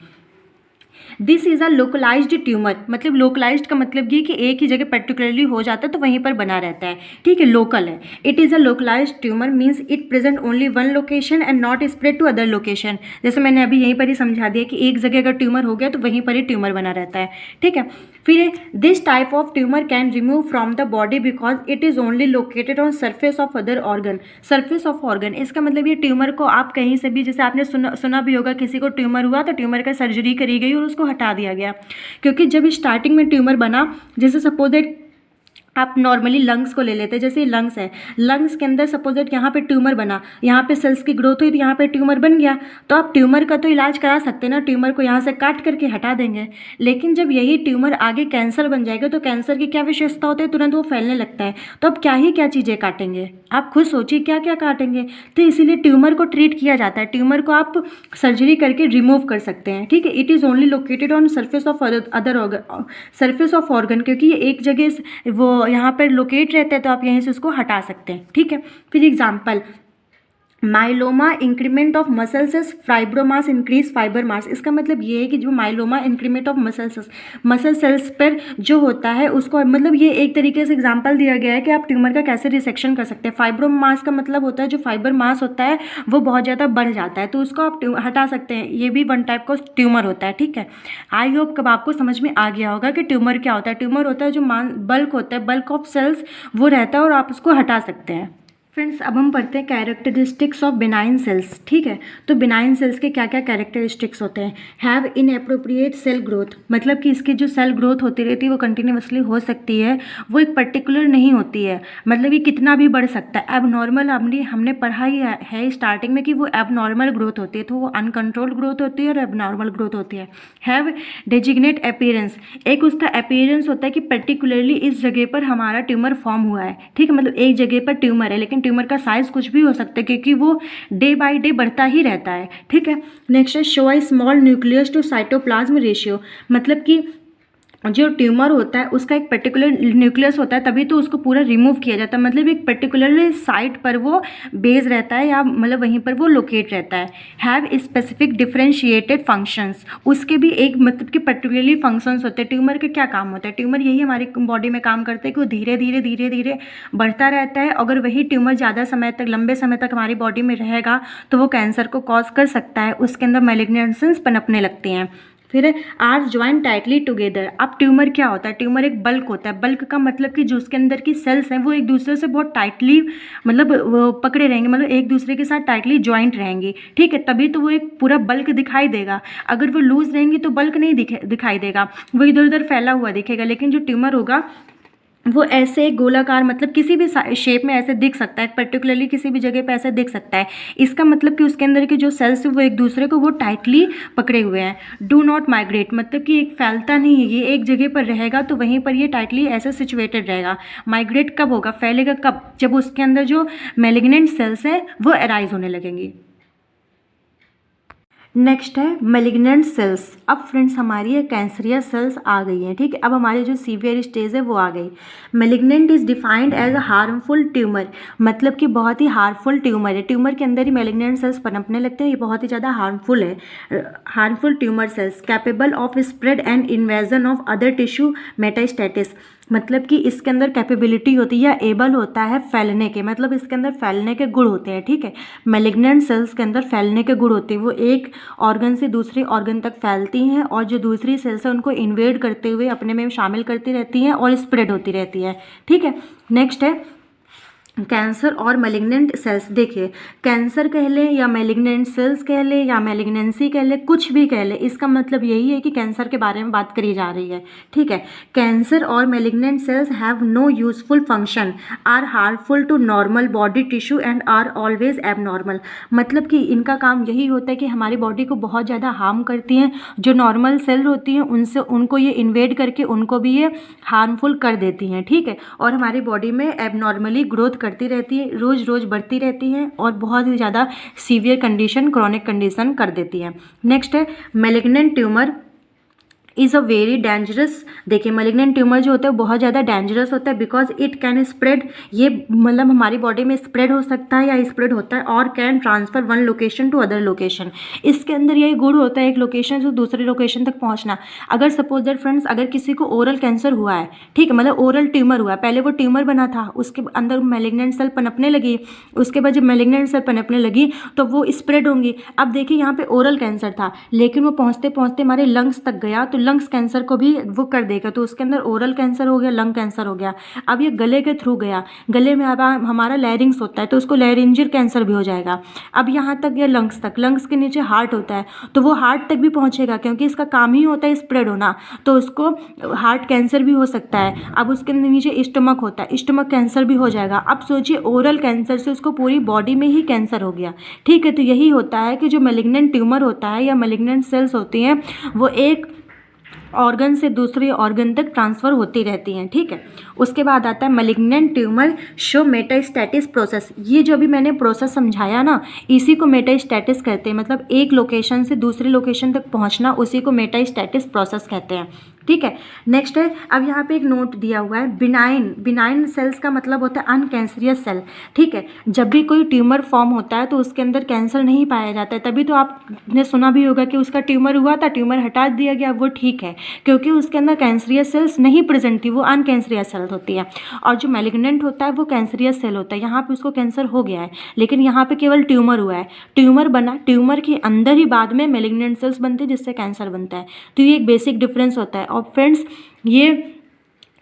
This is a localised tumour, मतलब लोकलाइज्ड का मतलब ये कि एक ही जगह पर्टिकुलरली हो जाता है तो वहीं पर बना रहता है, ठीक है, लोकल है। It is a localised tumour means it present only one location and not spread to other location. जैसे मैंने अभी यहीं पर ही समझा दिया कि एक जगह अगर ट्यूमर हो गया तो वहीं पर ही ट्यूमर बना रहता है, ठीक है। फिर this type of tumour can remove from the body because it is only located on surface of other organ. Surface of organ, इसका मतलब ये ट्यूमर को आप कहीं से भी, जैसे आपने सुना भी होगा, किसी को ट्यूमर हुआ तो ट्यूमर का सर्जरी करी गई और उसको हटा दिया गया, क्योंकि जब स्टार्टिंग में ट्यूमर बना, जैसे सपोज दैट आप नॉर्मली लंग्स को ले लेते हैं, जैसे लंग्स है, लंग्स के अंदर सपोज दैट यहाँ पे ट्यूमर बना, यहाँ पे सेल्स की ग्रोथ हुई तो यहाँ पे ट्यूमर बन गया, तो आप ट्यूमर का तो इलाज करा सकते हैं ना, ट्यूमर को यहाँ से काट करके हटा देंगे। लेकिन जब यही ट्यूमर आगे कैंसर बन जाएगा तो कैंसर की क्या विशेषता होती है, तुरंत वो फैलने लगता है। तो अब क्या चीज़ें काटेंगे, आप खुद सोचिए क्या क्या काटेंगे। तो इसीलिए ट्यूमर को ट्रीट किया जाता है, ट्यूमर को आप सर्जरी करके रिमूव कर सकते हैं, ठीक है। It is only located on surface of other organ, surface of organ, क्योंकि ये एक जगह वो यहाँ पर लोकेट रहता है तो आप यहीं से उसको हटा सकते हैं, ठीक है। फिर example, myeloma increment of muscle cells, fibromas increase fibre mass. इसका मतलब ये है कि जो myeloma increment of muscle cells पर जो होता है उसको, मतलब ये एक तरीके से एग्जांपल दिया गया है कि आप ट्यूमर का कैसे रिसेक्शन कर सकते हैं। फाइब्रोमास का मतलब होता है जो फाइबर मास होता है वो बहुत ज़्यादा बढ़ जाता है, तो उसको आप हटा सकते हैं। ये भी वन टाइप का ट्यूमर होता है, ठीक है। आई होप कब आपको समझ में आ गया होगा कि ट्यूमर क्या होता है। ट्यूमर होता है जो बल्क होता है, बल्क ऑफ सेल्स वो रहता है और आप उसको हटा सकते हैं। फ्रेंड्स, अब हम पढ़ते हैं कैरेक्टरिस्टिक्स ऑफ बिनाइन सेल्स, ठीक है। तो बिनाइन सेल्स के क्या क्या कैरेक्टरिस्टिक्स होते हैं। हैव इनएप्रोप्रिएट सेल ग्रोथ, मतलब कि इसकी जो सेल ग्रोथ होती रहती है वो कंटिन्यूसली हो सकती है, वो एक पर्टिकुलर नहीं होती है, मतलब ये कितना भी बढ़ सकता है। एबनॉर्मल हमने पढ़ा ही है स्टार्टिंग में कि वो एबनॉर्मल ग्रोथ होती है, तो वो अनकंट्रोल्ड ग्रोथ होती है और एबनॉर्मल ग्रोथ होती है। हैव डेजिग्नेट अपीयरेंस, एक उसका अपीयरेंस होता है कि पर्टिकुलरली इस जगह पर हमारा ट्यूमर फॉर्म हुआ है, ठीक है। मतलब एक जगह पर ट्यूमर है, लेकिन ट्यूमर का साइज कुछ भी हो सकता है क्योंकि वो डे बाय डे बढ़ता ही रहता है, ठीक है। नेक्स्ट है show a small nucleus to cytoplasm ratio, मतलब कि जो ट्यूमर होता है उसका एक पर्टिकुलर न्यूक्लियस होता है, तभी तो उसको पूरा रिमूव किया जाता है, मतलब एक पर्टिकुलर साइट पर वो बेस रहता है या मतलब वहीं पर वो लोकेट रहता है। हैव स्पेसिफिक डिफरेंशिएटेड फंक्शंस, उसके भी एक मतलब कि पर्टिकुलरली फंक्शंस होते हैं। ट्यूमर का क्या काम होता है, ट्यूमर यही हमारी बॉडी में काम करता है कि वो धीरे धीरे बढ़ता रहता है। अगर वही ट्यूमर ज़्यादा समय तक, लंबे समय तक हमारी बॉडी में रहेगा तो वो कैंसर को कॉज कर सकता है, उसके अंदर मैलिग्नेंसीज पनपने लगती हैं। फिर आर ज्वाइन टाइटली टुगेदर। अब ट्यूमर क्या होता है, ट्यूमर एक बल्क होता है। बल्क का मतलब कि जो उसके अंदर की सेल्स हैं वो एक दूसरे से बहुत टाइटली मतलब वो पकड़े रहेंगे, मतलब एक दूसरे के साथ टाइटली ज्वाइंट रहेंगी, ठीक है, तभी तो वो एक पूरा बल्क दिखाई देगा। अगर वो लूज रहेंगी तो बल्क नहीं दिखाई देगा, वो इधर उधर फैला हुआ दिखेगा। लेकिन जो ट्यूमर होगा वो ऐसे गोलाकार, मतलब किसी भी शेप में ऐसे दिख सकता है, पर्टिकुलरली किसी भी जगह पे ऐसे दिख सकता है। इसका मतलब कि उसके अंदर के जो सेल्स है वो एक दूसरे को वो टाइटली पकड़े हुए हैं। डू नॉट माइग्रेट, मतलब कि एक फैलता नहीं है, ये एक जगह पर रहेगा तो वहीं पर ये टाइटली ऐसे सिचुएटेड रहेगा। माइग्रेट कब होगा, फैलेगा कब, जब उसके अंदर जो मैलिग्नेंट सेल्स हैं वो अराइज होने लगेंगी। नेक्स्ट है मैलिग्नेंट सेल्स। अब फ्रेंड्स हमारी ये कैंसरियस सेल्स आ गई हैं, ठीक है। अब हमारी जो सीवियर स्टेज है वो आ गई। Malignant is defined as a harmful tumour, मतलब कि बहुत ही हार्मफुल ट्यूमर है। ट्यूमर के अंदर ही मैलिग्नेंट सेल्स पनपने लगते हैं, ये बहुत ही ज़्यादा हार्मफुल है। Harmful tumour cells capable of spread and invasion of other tissue metastasis, मतलब कि इसके अंदर कैपेबिलिटी होती है या एबल होता है फैलने के, मतलब इसके अंदर फैलने के गुण होते हैं, ठीक है। मैलिग्नेंट सेल्स के अंदर फैलने के गुण होते हैं, वो एक ऑर्गन से दूसरे ऑर्गन तक फैलती हैं और जो दूसरी सेल्स है उनको इन्वेड करते हुए अपने में शामिल करती रहती हैं और स्प्रेड होती रहती है, ठीक है। नेक्स्ट है कैंसर और मैलिग्नेंट सेल्स। देखिए कैंसर कह लें या मैलिग्नेंट सेल्स कह लें या मैलिग्नेंसी कह लें, कुछ भी कह लें, इसका मतलब यही है कि कैंसर के बारे में बात करी जा रही है, ठीक है। कैंसर और malignant cells have no useful function, are harmful to normal body tissue and are always abnormal, मतलब कि इनका काम यही होता है कि हमारी बॉडी को बहुत ज़्यादा हार्म करती हैं। जो नॉर्मल सेल होती हैं उनसे उनको ये इन्वेड करके उनको भी ये हार्मफुल कर देती हैं, ठीक है। और हमारी बॉडी में एबनॉर्मली ग्रोथ करती रहती है, रोज़ रोज़ बढ़ती रहती हैं और बहुत ही ज़्यादा सीवियर कंडीशन, क्रॉनिक कंडीशन कर देती है। नेक्स्ट है malignant tumour is a very dangerous. देखिए मैलिग्नेंट ट्यूमर जो होता है बहुत ज़्यादा डेंजरस होता है बिकॉज इट कैन स्प्रेड, ये मतलब हमारी बॉडी में स्प्रेड हो सकता है या स्प्रेड होता है और can transfer one location to other location. इसके अंदर यही गुण होता है एक लोकेशन से दूसरे लोकेशन तक पहुंचना। अगर सपोज दैट फ्रेंड्स अगर किसी को ओरल कैंसर हुआ है, ठीक है, मतलब ओरल ट्यूमर हुआ है, पहले वो ट्यूमर बना था, उसके अंदर मैलिग्नेंट सेल पनपने लगी, उसके बाद जब मैलिग्नेंट सेल पनपने लगी तो वो स्प्रेड होंगी। अब देखिए यहाँ पे ओरल कैंसर था लेकिन वो पहुँचते पहुँचते हमारे लंग्स तक गया तो लंग्स कैंसर को भी वो कर देगा, तो उसके अंदर ओरल कैंसर हो गया, लंग कैंसर हो गया। अब ये गले के थ्रू गया, गले में अब हमारा लैरिंग्स होता है तो उसको लैरिंजियल कैंसर भी हो जाएगा। अब यहाँ तक या लंग्स तक, लंग्स के नीचे हार्ट होता है तो वो हार्ट तक भी पहुँचेगा क्योंकि इसका काम ही होता है स्प्रेड होना, तो उसको हार्ट कैंसर भी हो सकता है। अब उसके नीचे स्टमक होता है, स्टमक कैंसर भी हो जाएगा। अब सोचिए ओरल कैंसर से उसको पूरी बॉडी में ही कैंसर हो गया, ठीक है। तो यही होता है कि जो मैलिग्नेंट ट्यूमर होता है या मैलिग्नेंट सेल्स होती हैं वो एक ऑर्गन से दूसरे ऑर्गन तक ट्रांसफ़र होती रहती हैं, ठीक है। उसके बाद आता है मैलिग्नेंट ट्यूमर शो मेटास्टैटिस प्रोसेस। ये जो अभी मैंने प्रोसेस समझाया ना, इसी को मेटास्टैटिस कहते हैं, मतलब एक लोकेशन से दूसरे लोकेशन तक पहुंचना, उसी को मेटास्टैटिस प्रोसेस कहते हैं, ठीक है। नेक्स्ट है, अब यहाँ पे एक नोट दिया हुआ है, बिनाइन। बिनाइन सेल्स का मतलब होता है अनकैंसरियस सेल। ठीक है, जब भी कोई ट्यूमर फॉर्म होता है तो उसके अंदर कैंसर नहीं पाया जाता है, तभी तो आपने सुना भी होगा कि उसका ट्यूमर हुआ था, ट्यूमर हटा दिया गया, वो ठीक है, क्योंकि उसके अंदर कैंसरियस सेल्स नहीं प्रेजेंट थी, वो अनकैंसरियस सेल होती है। और जो मैलिग्नेंट होता है वो कैंसरियस सेल होता है, यहाँ पे उसको कैंसर हो गया है, लेकिन यहाँ पे केवल ट्यूमर हुआ है, ट्यूमर बना, ट्यूमर के अंदर ही बाद में मैलिग्नेंट सेल्स बनते हैं जिससे कैंसर बनता है। तो ये एक बेसिक डिफरेंस होता है। और फ्रेंड्स, ये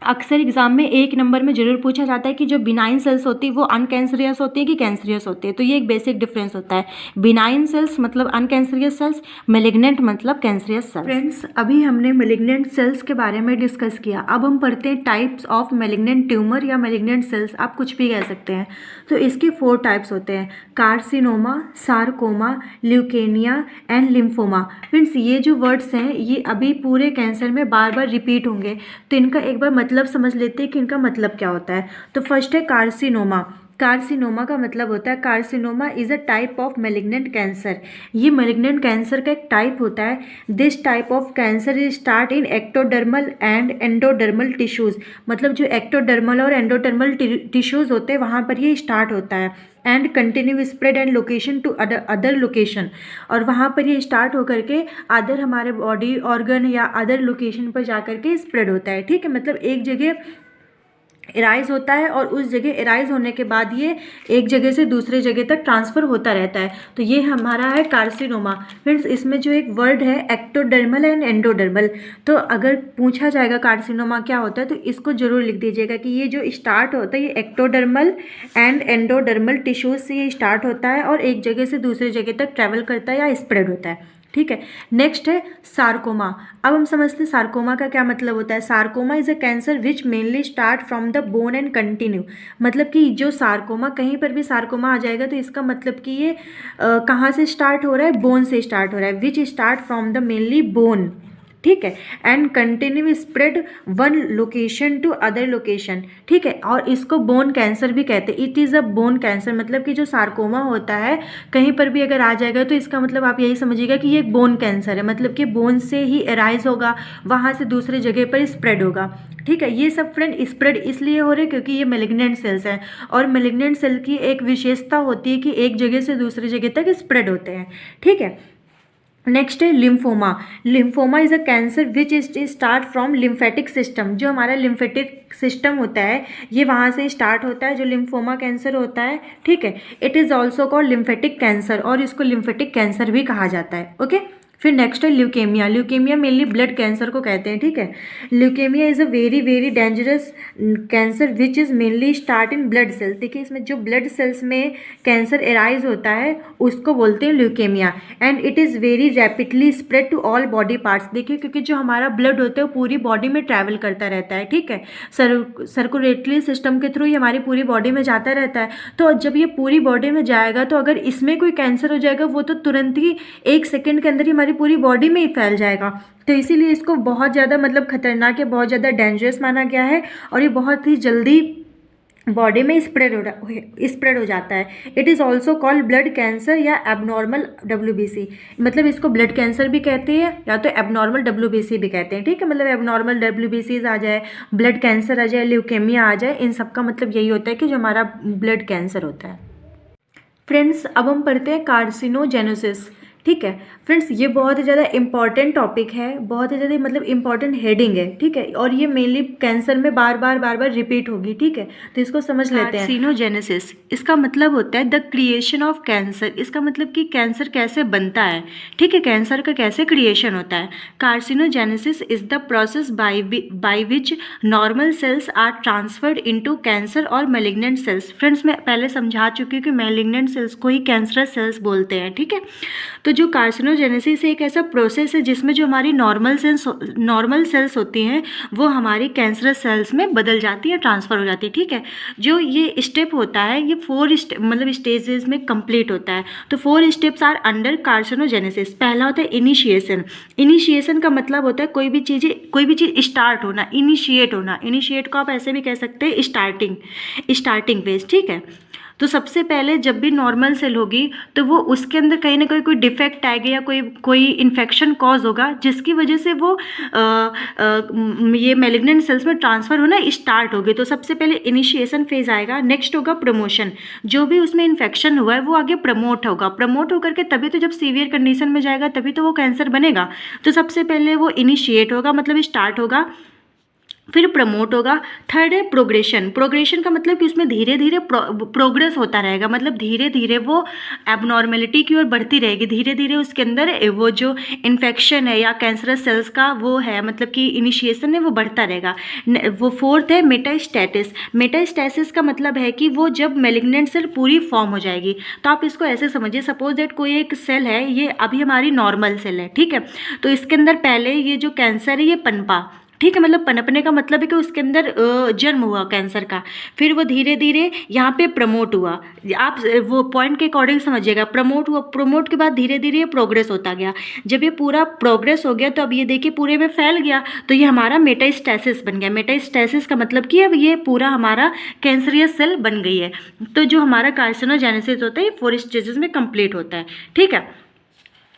अक्सर एग्जाम में 1 नंबर में जरूर पूछा जाता है कि जो बिनाइन सेल्स होती है वो अनकैंसरियस होती है कि कैंसरियस होती है। तो ये एक बेसिक डिफरेंस होता है। बिनाइन सेल्स मतलब अनकैंसरियस सेल्स, मैलिग्नेंट मतलब कैंसरियस सेल्स। फ्रेंड्स, अभी हमने मैलिग्नेंट सेल्स के बारे में डिस्कस किया। अब हम पढ़ते हैं टाइप्स ऑफ मैलिग्नेंट ट्यूमर या मैलिग्नेंट सेल्स, आप कुछ भी कह सकते हैं। तो इसके 4 टाइप्स होते हैं, carcinoma, sarcoma, leukaemia and lymphoma. Friends, ये जो वर्ड्स हैं ये अभी पूरे कैंसर में बार बार रिपीट होंगे, तो इनका एक बार मतलब समझ लेते हैं कि इनका मतलब क्या होता है। तो फर्स्ट है कार्सिनोमा। कार्सिनोमा का मतलब होता है, carcinoma is a type of malignant cancer. ये मैलिग्नेंट कैंसर का एक टाइप होता है। This type of cancer is start in ectodermal and endodermal tissues. मतलब जो एक्टोडर्मल और एंडोडर्मल टिश्यूज होते हैं वहाँ पर ये स्टार्ट होता है, and continue spread and location to other location. और वहाँ पर ये स्टार्ट होकर के अदर हमारे बॉडी ऑर्गन या अदर लोकेशन पर जा कर के स्प्रेड होता है। ठीक है, मतलब एक जगह एराइज होता है और उस जगह एराइज होने के बाद ये एक जगह से दूसरे जगह तक ट्रांसफ़र होता रहता है। तो ये हमारा है कार्सिनोमा। फ्रेंड्स, इसमें जो एक वर्ड है एक्टोडर्मल एंड एंडोडर्मल, तो अगर पूछा जाएगा कार्सिनोमा क्या होता है तो इसको जरूर लिख दीजिएगा कि ये जो स्टार्ट होता है ये एक्टोडर्मल एंड एंडोडर्मल टिश्यूज से ये स्टार्ट होता है और एक जगह से दूसरी जगह तक ट्रैवल करता है या स्प्रेड होता है। ठीक है, नेक्स्ट है सार्कोमा। अब हम समझते हैं सार्कोमा का क्या मतलब होता है। Sarcoma is a cancer which mainly start from the bone and continue. मतलब कि जो सार्कोमा, कहीं पर भी सार्कोमा आ जाएगा तो इसका मतलब कि ये कहाँ से स्टार्ट हो रहा है, बोन से स्टार्ट हो रहा है, which start from the mainly bone. ठीक है, and continue spread one location to other location. ठीक है, और इसको बोन कैंसर भी कहते हैं। It is a bone cancer, मतलब कि जो सार्कोमा होता है कहीं पर भी अगर आ जाएगा तो इसका मतलब आप यही समझिएगा कि ये एक बोन कैंसर है, मतलब कि बोन से ही एराइज होगा, वहाँ से दूसरे जगह पर स्प्रेड होगा। ठीक है, ये सब फ्रेंड स्प्रेड इसलिए हो रहे हैं क्योंकि ये मैलिग्नेंट सेल्स हैं, और मैलिग्नेंट सेल की एक विशेषता होती है कि एक जगह से दूसरी जगह तक स्प्रेड होते हैं। ठीक है, नेक्स्ट है lymphoma. Lymphoma is a cancer which is start from lymphatic system. जो हमारा लिम्फेटिक सिस्टम होता है ये वहाँ से स्टार्ट होता है, जो लिम्फोमा कैंसर होता है। ठीक है, it is also called lymphatic cancer, और इसको लिम्फेटिक कैंसर भी कहा जाता है। ओके, फिर नेक्स्ट है leukaemia. Leukaemia mainly blood cancer को कहते हैं। ठीक है, leukaemia is a very very dangerous cancer which is mainly start in blood cells. देखिए, इसमें जो ब्लड सेल्स में कैंसर एराइज होता है उसको बोलते हैं leukaemia, and it is very rapidly spread to all body parts. देखिए, क्योंकि जो हमारा ब्लड होता है वो पूरी बॉडी में ट्रैवल करता रहता है। ठीक है, सर्कुलेटरी सिस्टम के थ्रू ये हमारी पूरी बॉडी में जाता रहता है। तो जब ये पूरी बॉडी में जाएगा तो अगर इसमें कोई कैंसर हो जाएगा वो तो तुरंत ही 1 सेकेंड के अंदर ही हमारी पूरी बॉडी में ही फैल जाएगा। तो इसीलिए इसको बहुत ज़्यादा मतलब खतरनाक है, बहुत ज़्यादा डेंजरस माना गया है, और ये बहुत ही जल्दी बॉडी में स्प्रेड हो जाता है। It is also called blood cancer या एबनॉर्मल WBC। मतलब इसको ब्लड कैंसर भी कहते हैं या तो एबनॉर्मल WBC भी कहते हैं। ठीक है, मतलब एबनॉर्मल WBCs आ जाए, ब्लड कैंसर आ जाए, ल्यूकेमिया आ जाए, इन सब का मतलब यही होता है कि जो हमारा ब्लड कैंसर होता है। फ्रेंड्स, अब हम पढ़ते हैं कार्सिनोजेनेसिस। ठीक है फ्रेंड्स, ये बहुत ही ज़्यादा इंपॉर्टेंट टॉपिक है, बहुत ही ज़्यादा मतलब इंपॉर्टेंट हेडिंग है। ठीक है, और ये मेनली कैंसर में बार बार रिपीट होगी। ठीक है, तो इसको समझ लेते हैं। कार्सिनोजेनेसिस, इसका मतलब होता है द क्रिएशन ऑफ कैंसर। इसका मतलब कि कैंसर कैसे बनता है। ठीक है, कैंसर का कैसे क्रिएशन होता है। Carcinogenesis is the process by which normal cells are transferred into cancer और मैलिग्नेंट सेल्स। फ्रेंड्स, मैं पहले समझा चुकी हूँ कि मैलिग्नेंट सेल्स को ही कैंसरस सेल्स बोलते हैं। ठीक है, तो जो कार्सिनोजेनेसिस एक ऐसा प्रोसेस है जिसमें जो हमारी नॉर्मल सेल्स होती हैं वो हमारी कैंसरस सेल्स में बदल जाती है, ट्रांसफ़र हो जाती है। ठीक है, जो ये स्टेप होता है ये 4 मतलब स्टेजेस में कंप्लीट होता है। तो 4 स्टेप्स आर अंडर कार्सिनोजेनेसिस। पहला होता है इनिशिएशन। इनिशिएशन का मतलब होता है कोई भी चीज़ स्टार्ट होना, इनिशिएट होना। इनिशिएट को आप ऐसे भी कह सकते हैं स्टार्टिंग फेज। ठीक है, तो सबसे पहले जब भी नॉर्मल सेल होगी तो वो उसके अंदर कहीं ना कहीं कोई डिफेक्ट आएगा या कोई इन्फेक्शन कॉज होगा, जिसकी वजह से वो ये मैलिग्नेंट सेल्स में ट्रांसफ़र होना स्टार्ट होगी। तो सबसे पहले इनिशिएशन फेज आएगा, नेक्स्ट होगा प्रमोशन। जो भी उसमें इन्फेक्शन हुआ है वो आगे प्रमोट होगा, प्रमोट होकर के तभी तो जब सीवियर कंडीशन में जाएगा तभी तो वो कैंसर बनेगा। तो सबसे पहले वो इनिशिएट होगा, मतलब स्टार्ट होगा, फिर प्रमोट होगा। थर्ड है प्रोग्रेशन। प्रोग्रेशन का मतलब कि उसमें धीरे धीरे प्रोग्रेस होता रहेगा, मतलब धीरे धीरे वो एबनॉर्मेलिटी की ओर बढ़ती रहेगी, धीरे धीरे उसके अंदर वो जो इन्फेक्शन है या कैंसरस सेल्स का वो है, मतलब कि इनिशिएशन है वो बढ़ता रहेगा। वो फोर्थ है मेटास्टेसिस। मेटास्टेसिस का मतलब है कि वो जब मैलिग्नेंट सेल पूरी फॉर्म हो जाएगी। तो आप इसको ऐसे समझिए, सपोज दैट कोई एक सेल है, ये अभी हमारी नॉर्मल सेल है, ठीक है। तो इसके अंदर पहले ये जो कैंसर है ये पनपा, ठीक है, मतलब पनपने का मतलब है कि उसके अंदर जन्म हुआ कैंसर का, फिर वो धीरे धीरे यहाँ पे प्रमोट हुआ। आप वो पॉइंट के अकॉर्डिंग समझिएगा, प्रमोट हुआ, प्रमोट के बाद धीरे धीरे प्रोग्रेस होता गया। जब ये पूरा प्रोग्रेस हो गया तो अब ये देखिए पूरे में फैल गया, तो ये हमारा मेटास्टेसिस बन गया। मेटास्टेसिस का मतलब कि अब ये पूरा हमारा कैंसरियस सेल बन गई है। तो जो हमारा कार्सिनोजेनेसिस होता है ये 4 स्टेजेस में कंप्लीट होता है, ठीक है।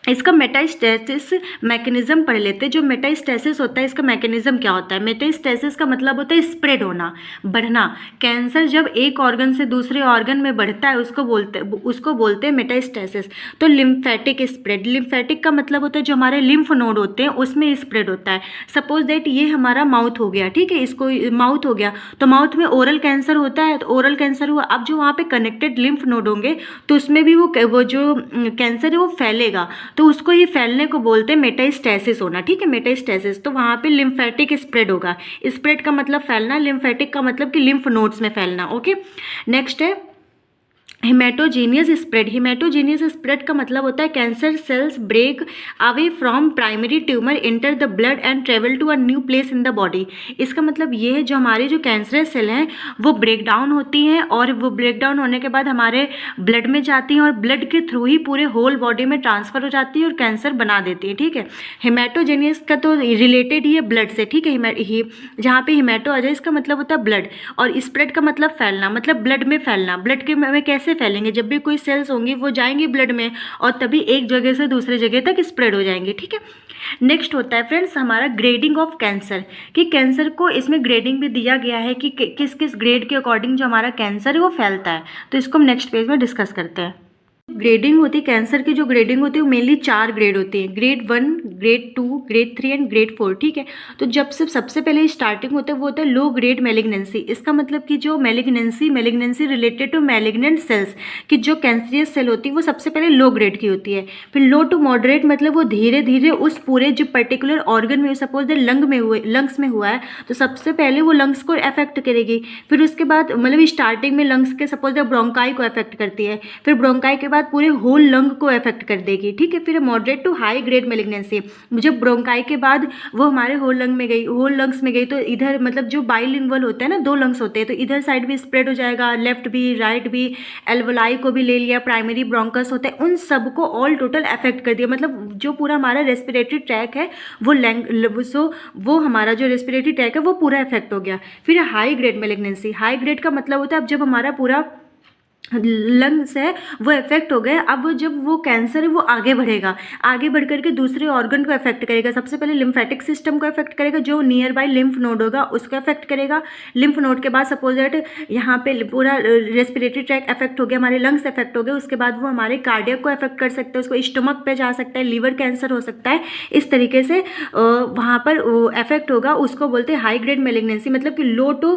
इसका मेटास्टेसिस मैकेनिज्म पढ़ लेते हैं। जो मेटास्टेसिस होता है इसका मैकेनिज्म क्या होता है। मेटास्टेसिस का मतलब होता है स्प्रेड होना, बढ़ना। कैंसर जब एक ऑर्गन से दूसरे ऑर्गन में बढ़ता है उसको बोलते हैं मेटास्टेसिस। तो लिम्फेटिक स्प्रेड, लिम्फेटिक का मतलब होता है जो हमारे लिम्फ नोड होते हैं उसमें स्प्रेड होता है। सपोज दैट ये हमारा माउथ हो गया, ठीक है, इसको माउथ हो गया तो माउथ में ओरल कैंसर होता है, तो ओरल कैंसर हुआ, अब जो वहाँ पे कनेक्टेड लिम्फ नोड होंगे तो उसमें भी वो जो कैंसर है वो फैलेगा, तो उसको ये फैलने को बोलते हैं मेटास्टेसिस होना, ठीक है, मेटास्टेसिस। तो वहाँ पे लिम्फेटिक स्प्रेड होगा। स्प्रेड का मतलब फैलना, लिम्फेटिक का मतलब कि लिम्फ नोड्स में फैलना, ओके। नेक्स्ट है हेमेटोजेनियस स्प्रेड। हेमेटोजेनियस स्प्रेड का मतलब होता है cancer cells break away from primary tumour enter the blood and travel to a new place in the body. इसका मतलब ये है जो हमारे जो कैंसरस सेल हैं वो ब्रेक डाउन होती हैं और वो ब्रेक डाउन होने के बाद हमारे ब्लड में जाती हैं और ब्लड के थ्रू ही पूरे होल बॉडी में ट्रांसफ़र हो जाती है और कैंसर बना देती है, ठीक है। हेमेटोजेनियस का तो रिलेटेड ही है ब्लड से, ठीक है। जहाँ पे हेमेटो आ जाए इसका मतलब होता है ब्लड, और स्प्रेड का मतलब फैलना, मतलब ब्लड में फैलना। ब्लड के में कैसे फैलेंगे, जब भी कोई सेल्स होंगी वो जाएंगी ब्लड में और तभी एक जगह से दूसरी जगह तक स्प्रेड हो जाएंगे, ठीक है। नेक्स्ट होता है फ्रेंड्स हमारा ग्रेडिंग ऑफ कैंसर, कि कैंसर को इसमें ग्रेडिंग भी दिया गया है कि किस किस ग्रेड के अकॉर्डिंग जो हमारा कैंसर है वो फैलता है। तो इसको हम नेक्स्ट पेज में डिस्कस करते हैं। ग्रेडिंग होती है कैंसर की, जो ग्रेडिंग होती है वो मेनली 4 ग्रेड होती है, grade 1, grade 2, grade 3 and grade 4, ठीक है। तो जब सबसे पहले स्टार्टिंग होता है वो होता है लो ग्रेड मैलिग्नेंसी। इसका मतलब कि जो malignancy related to malignant cells की जो कैंसरियस सेल होती है वो सबसे पहले लो ग्रेड की होती है। फिर लो टू मॉडरेट मतलब वो धीरे धीरे उस पूरे जो पर्टिकुलर ऑर्गन में, सपोज दैट लंग्स में हुआ है तो सबसे पहले वो लंग्स को अफेक्ट करेगी। फिर उसके बाद मतलब स्टार्टिंग में लंग्स के सपोज दैट ब्रोंकाई को अफेक्ट करती है, फिर ब्रोंकाई के बाद पूरे होल लंग को अफेक्ट कर देगी, ठीक है। फिर moderate to high grade malignancy, जब ब्रोंकाई के बाद वो हमारे होल लंग्स में गई तो इधर मतलब जो बाइलिंगुअल होता है ना, 2 लंग्स होते हैं, तो इधर साइड भी स्प्रेड हो जाएगा, लेफ्ट भी राइट भी, एल्वोलाई को भी ले लिया, प्राइमरी ब्रोंकस होते हैं, उन सबको ऑल टोटल अफेक्ट कर दिया। मतलब जो पूरा हमारा रेस्पिरेटरी ट्रैक है वो हमारा जो रेस्पिरेटरी ट्रैक है वो पूरा अफेक्ट हो गया। फिर high grade malignancy, high grade का मतलब होता है अब जब हमारा पूरा लंग्स है वो इफेक्ट हो गए, अब जब वो कैंसर है वो आगे बढ़ेगा, आगे बढ़ करके दूसरे ऑर्गन को इफेक्ट करेगा। सबसे पहले लिम्फेटिक सिस्टम को इफेक्ट करेगा, जो नियर बाय लिम्फ नोड होगा उसको इफेक्ट करेगा। लिम्फ नोड के बाद सपोज दैट यहाँ पे पूरा रेस्पिरेटरी ट्रैक इफेक्ट हो गया, हमारे लंग्स इफेक्ट हो गए, उसके बाद वो हमारे कार्डियक को इफेक्ट कर सकते हैं, उसको स्टमक पे जा सकता है, लीवर कैंसर हो सकता है। इस तरीके से वहाँ पर इफेक्ट होगा, उसको बोलते हैं हाई ग्रेड मैलिग्नेंसी। मतलब कि लो टू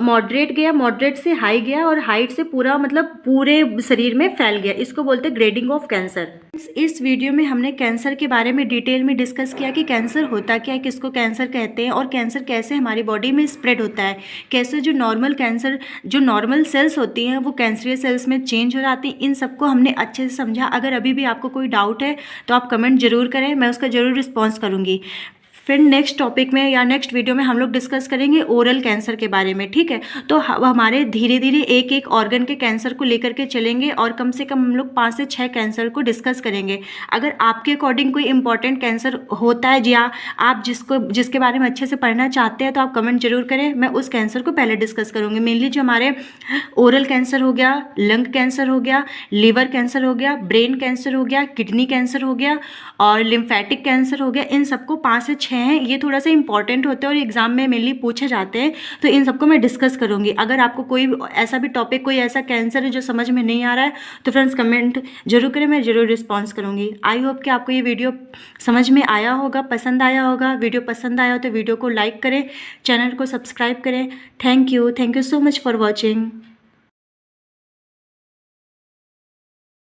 मॉडरेट गया, मॉडरेट से हाई गया और हाइट से पूरा मतलब पूरे शरीर में फैल गया, इसको बोलते हैं ग्रेडिंग ऑफ कैंसर। इस वीडियो में हमने कैंसर के बारे में डिटेल में डिस्कस किया कि कैंसर होता क्या है, किसको कैंसर कहते हैं और कैंसर कैसे हमारी बॉडी में स्प्रेड होता है, कैसे जो नॉर्मल सेल्स होती हैं वो कैंसरियस सेल्स में चेंज हो जाती हैं। इन सबको हमने अच्छे से समझा। अगर अभी भी आपको कोई डाउट है तो आप कमेंट जरूर करें, मैं उसका जरूर रिस्पॉन्स करूँगी। फिर नेक्स्ट टॉपिक में या नेक्स्ट वीडियो में हम लोग डिस्कस करेंगे ओरल कैंसर के बारे में, ठीक है। तो हमारे धीरे धीरे एक एक ऑर्गन के कैंसर को लेकर के चलेंगे और कम से कम हम लोग 5 से 6 कैंसर को डिस्कस करेंगे। अगर आपके अकॉर्डिंग कोई इंपॉर्टेंट कैंसर होता है या आप जिसके बारे में अच्छे से पढ़ना चाहते हैं तो आप कमेंट जरूर करें, मैं उस कैंसर को पहले डिस्कस करूँगी। मेनली जो हमारे ओरल कैंसर हो गया, लंग कैंसर हो गया, लीवर कैंसर हो गया, ब्रेन कैंसर हो गया, किडनी कैंसर हो गया और लिम्फेटिक कैंसर हो गया, इन सबको 5 से 6 हैं, ये थोड़ा सा इंपॉर्टेंट होते हैं और एग्जाम में मेनली पूछे जाते हैं, तो इन सबको मैं डिस्कस करूँगी। अगर आपको कोई ऐसा भी टॉपिक, कोई ऐसा कैंसर है जो समझ में नहीं आ रहा है तो फ्रेंड्स कमेंट जरूर करें, मैं जरूर रिस्पॉन्स करूँगी। आई होप कि आपको ये वीडियो समझ में आया होगा, पसंद आया होगा। वीडियो पसंद आया हो तो वीडियो को लाइक करें, चैनल को सब्सक्राइब करें। Thank you so much for watching.